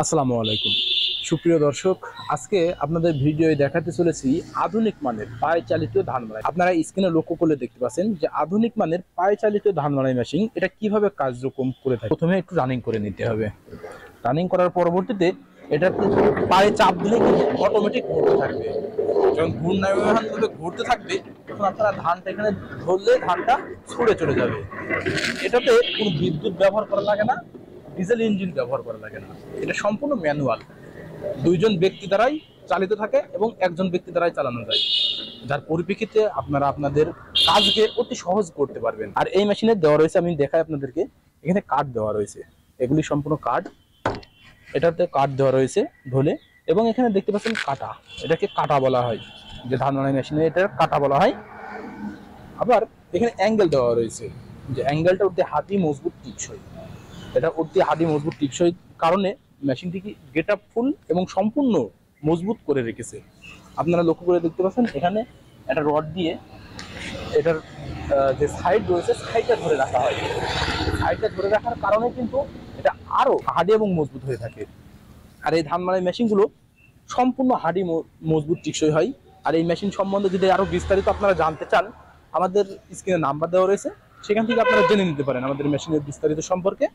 আসসালামু আলাইকুম সুপ্রিয় দর্শক, আজকে আপনাদের ভিডিওয়ে দেখাতে চলেছি আধুনিক মানের পায়ে চালিত ধান মাড়াই। আপনারা স্ক্রিনে লক্ষ্য করলে দেখতে পাচ্ছেন যে আধুনিক মানের পায়ে চালিত ধান মাড়াই মেশিন এটা কিভাবে কার্যক্রম করে থাকে। প্রথমে একটু রানিং করে নিতে হবে। রানিং করার পরবর্তীতে এটা পায়ে চাপ দিলে কিন্তু অটোমেটিক ঘুরতে থাকবে। যখন ঘূর্ণায়মানভাবে ঘুরতে থাকবে তখন আপনারা ধানটা এখানে ধরলে ধানটা ছুড়ে চলে যাবে। এটাতে কোনো বিদ্যুৎ ব্যবহার করা লাগে না, ডিজেল ইঞ্জিন ব্যবহার করা লাগে না। এটা সম্পূর্ণ ম্যানুয়াল, দুইজন ব্যক্তি দ্বারাই চালিত থাকে এবং একজন ব্যক্তি দ্বারাই চালানো যায়, যার পরিপ্রেক্ষিতে আপনারা আপনাদের কাজকে অতি সহজ করতে পারবেন। আর এই মেশিনে দেওয়া রয়েছে, আমি দেখাই আপনাদেরকে, এখানে কাঠ দেওয়া রয়েছে, এগুলি সম্পূর্ণ কাঠ, এটাতে কাঠ দেওয়া রয়েছে ঢোলে, এবং এখানে দেখতে পাচ্ছেন কাটা, এটাকে কাটা বলা হয়, যে ধান মাড়াই মেশিনে এটা কাটা বলা হয়। আবার এখানে অ্যাঙ্গেল দেওয়া রয়েছে, যে অ্যাঙ্গেলটা অতি হাতি মজবুত টিকসই, এটা অতি হাতি মজবুত টিকসই কারণে মেশিনটিকে গেট আপ ফুল এবং সম্পূর্ণ মজবুত করে রেখেছে। আপনারা লক্ষ্য করে দেখতে পাচ্ছেন এখানে একটা রড দিয়ে এটার যে সাইড রয়েছে সাইডটা ধরে রাখা হয়। সাইডটা ধরে রাখার কারণে কিন্তু এটা আরো হার্ডি এবং মজবুত হয়ে থাকে। আর এই ধান মাড়াই মেশিনগুলো সম্পূর্ণ হার্ডি মজবুত টিকসই হয়। আর এই মেশিন সম্বন্ধে যদি আরো বিস্তারিত আপনারা জানতে চান, আমাদের স্ক্রিনে নাম্বার দেওয়া রয়েছে, সেখান থেকে আপনারা জেনে নিতে পারেন আমাদের মেশিনের বিস্তারিত সম্পর্কে,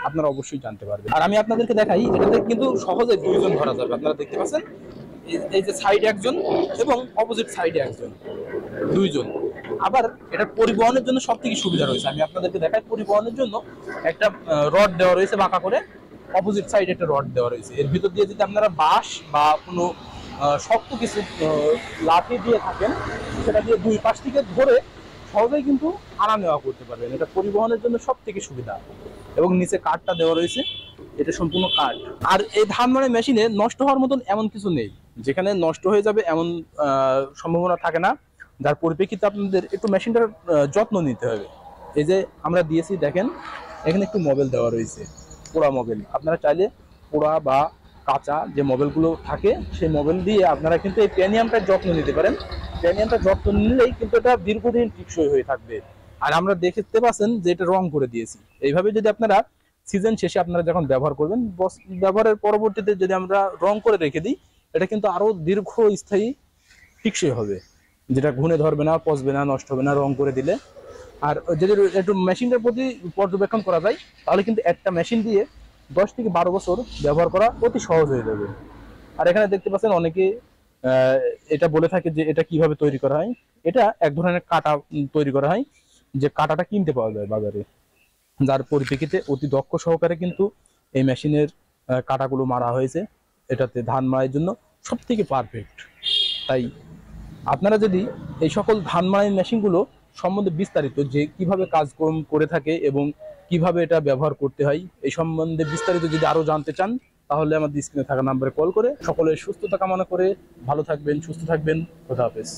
আপনারা অবশ্যই জানতে পারবেন। আর আমি আপনাদেরকে দেখাই, এটাতে কিন্তু সহজে দুইজন ধরা যাবে। আপনারা দেখতে পাচ্ছেন এই যে সাইডে একজন এবং অপোজিট সাইডে একজন, দুইজন। আবার এটা পরিবহনের জন্য সব থেকে সুবিধা রয়েছে, আমি আপনাদেরকে দেখাই। পরিবহনের জন্য একটা রড দেওয়া রয়েছে বাঁকা করে, অপোজিট সাইডে একটা রড দেওয়া রয়েছে। এর ভিতর দিয়ে যদি আপনারা বাঁশ বা কোনো শক্ত কিছু লাঠি দিয়ে থাকেন, সেটা দিয়ে দুই পাশ থেকে ধরে সহজেই কিন্তু আনা নেওয়া করতে পারবেন। এটা পরিবহনের জন্য সব থেকে সুবিধা। এবং নিচে কাঠটা দেওয়া রয়েছে, এটা সম্পূর্ণ কাঠ। আর এই ধান মাড়াই মেশিনে নষ্ট হওয়ার মতন এমন কিছু নেই, যেখানে নষ্ট হয়ে যাবে এমন সম্ভাবনা থাকে না, যার পরিপ্রেক্ষিতে আপনাদের একটু মেশিনটার যত্ন নিতে হবে। এই যে আমরা দিয়েছি দেখেন, এখানে একটু মোবিল দেওয়া রয়েছে, পোড়া মোবিল। আপনারা চাইলে পোড়া বা কাঁচা যে মোবিলগুলো থাকে সেই মোবিল দিয়ে আপনারা কিন্তু এই প্যানিয়ামটার যত্ন নিতে পারেন। প্যানিয়ামটার যত্ন নিলেই কিন্তু এটা দীর্ঘদিন টিকসই হয়ে থাকবে। আর আমরা দেখতে পাচ্ছেন যে এটা রং করে দিয়েছি। এইভাবে যদি আপনারা সিজন শেষে আপনারা যখন ব্যবহার করবেন, ব্যবহারের পরবর্তীতে যদি আমরা রং করে রেখে দিই, এটা কিন্তু আরো দীর্ঘস্থায়ী টিকসই হবে, যেটা ঘুণে ধরবে না, পচবে না, নষ্ট হবে না রং করে দিলে। আর যদি একটু মেশিনটার প্রতি পর্যবেক্ষণ করা যায়, তাহলে কিন্তু একটা মেশিন দিয়ে 10 থেকে 12 বছর ব্যবহার করা অতি সহজ হয়ে যাবে। আর এখানে দেখতে পাচ্ছেন অনেকে এটা বলে থাকে যে এটা কিভাবে তৈরি করা হয়। এটা এক ধরনের কাটা তৈরি করা হয়, যে কাটাটা কিনতে পাওয়া যায় বাজারে, যার পরিপ্রেক্ষিতে অতি দক্ষ সহকারে কিন্তু এই মেশিনের কাটাগুলো মারা হয়েছে। এটাতে ধান মাড়াইয়ের জন্য সব থেকে পারফেক্ট। তাই আপনারা যদি এই সকল ধান মাড়াই মেশিনগুলো সম্বন্ধে বিস্তারিত, যে কিভাবে কাজকর্ম করে থাকে এবং কিভাবে এটা ব্যবহার করতে হয়, এই সম্বন্ধে বিস্তারিত যদি আরো জানতে চান, তাহলে আমাদের স্ক্রিনে থাকা নাম্বারে কল করে সকলের সুস্থতা কামনা করে ভালো থাকবেন, সুস্থ থাকবেন। খোদা হাফেজ।